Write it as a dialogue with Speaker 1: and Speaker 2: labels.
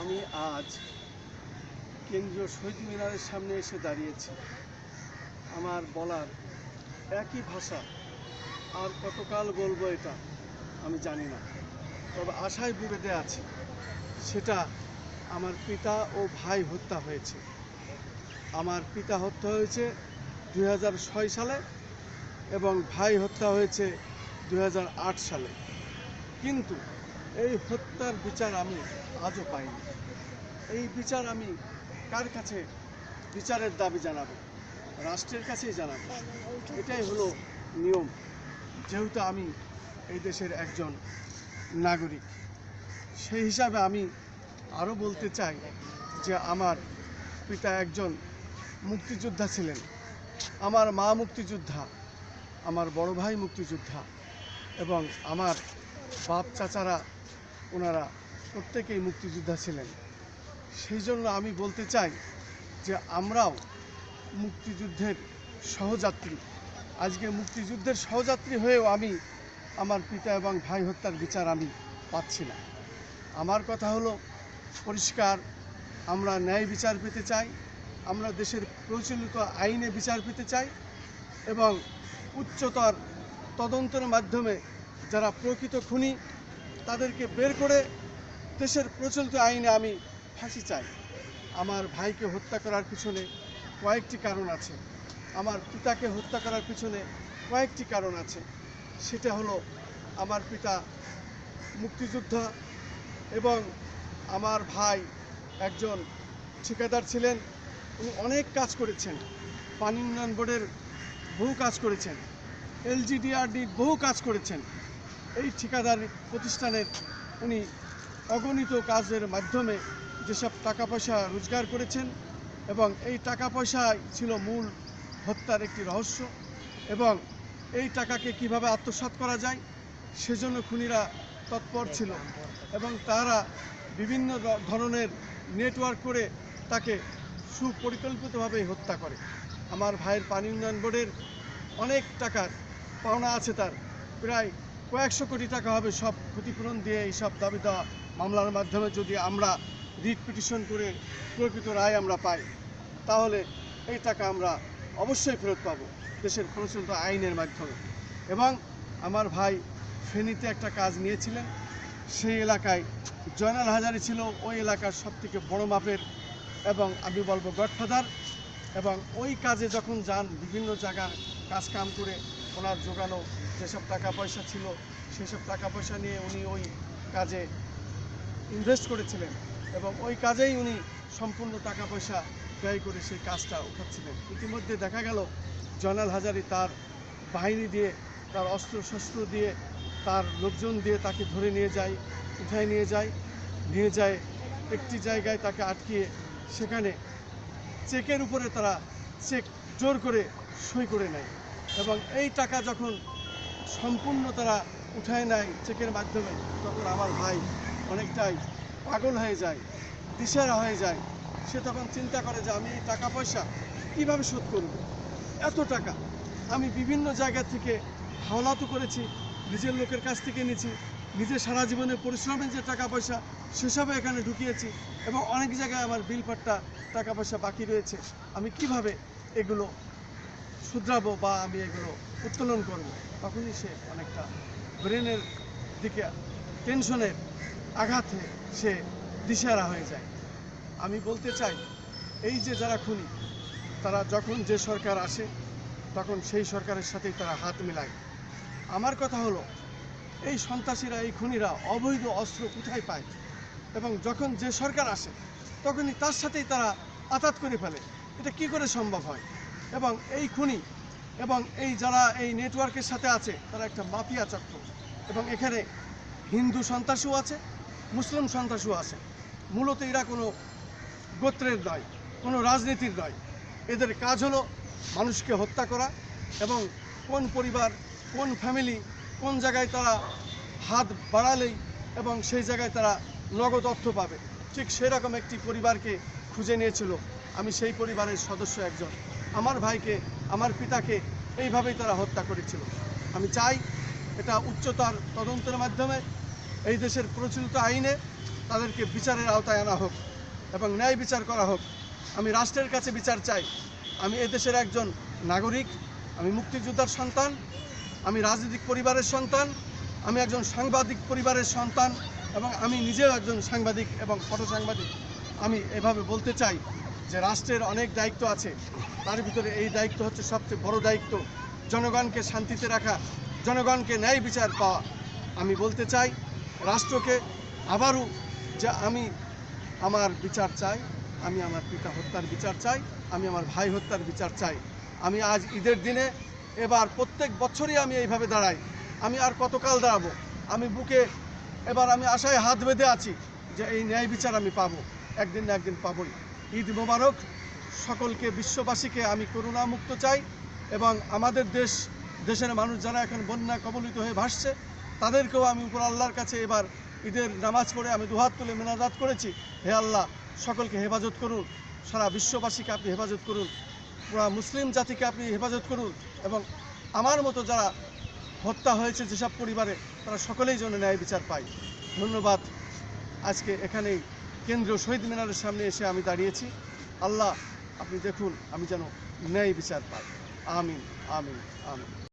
Speaker 1: আমি আজ কেন্দ্রীয় শহীদ মিনারের সামনে এসে দাঁড়িয়েছি। আমার বলার একই ভাষা, আর কতকাল বলবো এটা আমি জানি না, তবে আশায় বেঁধে আছি। সেটা আমার পিতা ও ভাই হত্যা হয়েছে। আমার পিতা হত্যা হয়েছে 2006 সালে এবং ভাই হত্যা হয়েছে 2008 সালে। কিন্তু এই হত্যার বিচার আমি আজও পাইনি। এই বিচার আমি কার কাছে বিচারের দাবি জানাবো? রাষ্ট্রের কাছেই জানাবো। এটাই হলো নিয়ম, যেহেতু আমি এই দেশের একজন নাগরিক। সেই হিসাবে আমি আরও বলতে চাই যে আমার পিতা একজন মুক্তিযোদ্ধা ছিলেন, আমার মা মুক্তিযোদ্ধা, আমার বড় ভাই মুক্তিযোদ্ধা এবং আমার বাপ চাচারা ওনারা প্রত্যেকেই মুক্তিযোদ্ধা ছিলেন। সেই জন্য আমি বলতে চাই যে আমরাও মুক্তিযুদ্ধের সহযাত্রী। আজকে মুক্তিযুদ্ধের সহযাত্রী হয়েও আমি আমার পিতা এবং ভাই হত্যার বিচার আমি পাচ্ছি না। আমার কথা হলো পরিষ্কার, আমরা ন্যায় বিচার পেতে চাই, আমরা দেশের প্রচলিত আইনে বিচার পেতে চাই এবং উচ্চতর তদন্তের মাধ্যমে যারা প্রকৃত খুনি তাদেরকে বের করে দেশের প্রচলিত আইনে আমি ফাঁসি চাই। আমার ভাইকে হত্যা করার পিছনে কয়েকটি কারণ আছে, আমার পিতাকে হত্যা করার পিছনে কয়েকটি কারণ আছে। সেটা হলো আমার পিতা মুক্তিযোদ্ধা এবং আমার ভাই একজন ঠিকাদার ছিলেন। উনি অনেক কাজ করেছেন, পানি উন্নয়ন বোর্ডের বহু কাজ করেছেন, LGDRDর বহু কাজ করেছেন। এই ঠিকাদার প্রতিষ্ঠানের উনি অগণিত কাজের মাধ্যমে যেসব টাকা পয়সা রোজগার করেছেন এবং এই টাকা পয়সাই ছিল মূল হত্যার একটি রহস্য। এবং এই টাকাকে কিভাবে আত্মসাৎ করা যায় সেজন্য খুনিরা তৎপর ছিল এবং তারা বিভিন্ন ধরনের নেটওয়ার্ক করে তাকে সুপরিকল্পিতভাবে হত্যা করে। আমার ভাইয়ের পানি উন্নয়ন বোর্ডের অনেক টাকার পাওনা আছে, তার প্রায় কয়েকশো কোটি টাকা হবে। সব ক্ষতিপূরণ দিয়ে এইসব দাবি দেওয়া মামলার মাধ্যমে যদি আমরা রিট পিটিশন করে প্রকৃত রায় আমরা পাই, তাহলে এই টাকা আমরা অবশ্যই ফেরত পাবো দেশের প্রচলিত আইনের মাধ্যমে। এবং আমার ভাই ফেনীতে একটা কাজ নিয়েছিলেন, সেই এলাকায় জয়নাল হাজারি ছিল ওই এলাকার সবথেকে বড় মাপের এবং আমি বলবো গডফাদার। এবং ওই কাজে যখন যান, বিভিন্ন জায়গার কাজ কাম করে ওনার জোগানো যেসব টাকা পয়সা ছিল সেসব টাকা পয়সা নিয়ে উনি ওই কাজে ইনভেস্ট করেছিলেন এবং ওই কাজেই উনি সম্পূর্ণ টাকা পয়সা ব্যয় করে সেই কাজটা উঠাচ্ছিলেন। ইতিমধ্যে দেখা গেল জয়নাল হাজারি তার বাহিনী দিয়ে, তার অস্ত্র শস্ত্র দিয়ে, তার লোকজন দিয়ে তাকে ধরে নিয়ে যায়, উঠায় নিয়ে যায় একটি জায়গায় তাকে আটকিয়ে সেখানে চেকের উপরে তারা চেক জোর করে সই করে নেয় এবং এই টাকা যখন সম্পূর্ণ তারা উঠায় নেয় চেকের মাধ্যমে, তখন আমার ভাই অনেকটাই পাগল হয়ে যায়, দিশেহারা হয়ে যায়। সে তখন চিন্তা করে যে আমি এই টাকা পয়সা কীভাবে শোধ করব। এত টাকা আমি বিভিন্ন জায়গা থেকে হাওলাতও করেছি, নিজের লোকের কাছ থেকে নিয়েছি, নিজের সারা জীবনের পরিশ্রমের যে টাকা পয়সা সেসবও এখানে ঢুকিয়েছি এবং অনেক জায়গায় আমার বিল পাট্টা টাকা পয়সা বাকি রয়েছে। আমি কিভাবে এগুলো শুধরাবো বা আমি এগুলো উত্তোলন করব? তখনই সে অনেকটা ব্রেনের দিকে টেনশনের আঘাতে সে দিশেহারা হয়ে যায়। আমি বলতে চাই, এই যে যারা খুনি, তারা যখন যে সরকার আসে তখন সেই সরকারের সাথেই তারা হাত মেলায়। আমার কথা হলো, এই সন্ত্রাসীরা, এই খুনিরা অবৈধ অস্ত্র কোথায় পায় এবং যখন যে সরকার আসে তখনই তার সাথেই তারা আঘাত করে ফেলে। এটা কি করে সম্ভব হয়? এবং এই খুনি এবং এই যারা এই নেটওয়ার্কের সাথে আছে তারা একটা মাফিয়া চক্র এবং এখানে হিন্দু সন্ত্রাসীও আছে, মুসলিম সন্ত্রাসীও আছে। মূলত এরা কোনো গোত্রের নয়, কোনো রাজনীতির নয়। এদের কাজ হলো মানুষকে হত্যা করা এবং কোন পরিবার, কোন ফ্যামিলি, কোন জায়গায় তারা হাত বাড়ালেই এবং সেই জায়গায় তারা নগদ অর্থ পাবে। ঠিক সেরকম একটি পরিবারকে খুঁজে নিয়েছিল। আমি সেই পরিবারের সদস্য একজন। আমার ভাইকে, আমার পিতাকে এইভাবেই তারা হত্যা করেছিল। আমি চাই এটা উচ্চতর তদন্তের মাধ্যমে এই দেশের প্রচলিত আইনে তাদেরকে বিচারের আওতায় আনা হোক এবং ন্যায় বিচার করা হোক। আমি রাষ্ট্রের কাছে বিচার চাই। আমি এদেশের একজন নাগরিক, আমি মুক্তিযোদ্ধার সন্তান, আমি রাজনৈতিক পরিবারের সন্তান, আমি একজন সাংবাদিক পরিবারের সন্তান এবং আমি নিজেও একজন সাংবাদিক এবং ফটো সাংবাদিক। আমি এভাবে বলতে চাই যে রাষ্ট্রের অনেক দায়িত্ব আছে, তার ভিতরে এই দায়িত্ব হচ্ছে সবচেয়ে বড় দায়িত্ব, জনগণকে শান্তিতে রাখা, জনগণকে ন্যায় বিচার পাওয়া। আমি বলতে চাই রাষ্ট্রকে আবারও যে আমি আমার বিচার চাই, আমি আমার পিতা হত্যার বিচার চাই, আমি আমার ভাই হত্যার বিচার চাই। আমি আজ ঈদের দিনে এবার প্রত্যেক বছরই আমি এইভাবে দাঁড়াই। আমি আর কতকাল দাঁড়াবো? আমি বুকে এবার আমি আশায় হাত বেঁধে আছি যে এই ন্যায় বিচার আমি পাবো, একদিন না একদিন পাবোই। ঈদ মোবারক। সকলকে, বিশ্ববাসীকে আমি করুণামুক্ত চাই এবং আমাদের দেশের মানুষ যারা এখন বন্যা কবলিত হয়ে ভাসছে তাদেরকেও আমি উপর আল্লাহর কাছে এবার ঈদের নামাজ পড়ে আমি দুহাত তুলে মোনাজাত করেছি, হে আল্লাহ সকলকে হেফাজত করুন, সারা বিশ্ববাসীকে আপনি হেফাজত করুন, পুরা মুসলিম জাতিকে আপনি হেফাজত করুন এবং আমার মতো যারা হত্যা হয়েছে যেসব পরিবারে তারা সকলেই যেন ন্যায় বিচার পায়। ধন্যবাদ। আজকে এখানেই কেন্দ্রীয় শহীদ মিনারের সামনে এসে আমি দাঁড়িয়েছি। আল্লাহ আপনি দেখুন আমি যেন ন্যায় বিচার পাই। আমিন, আমিন, আমিন।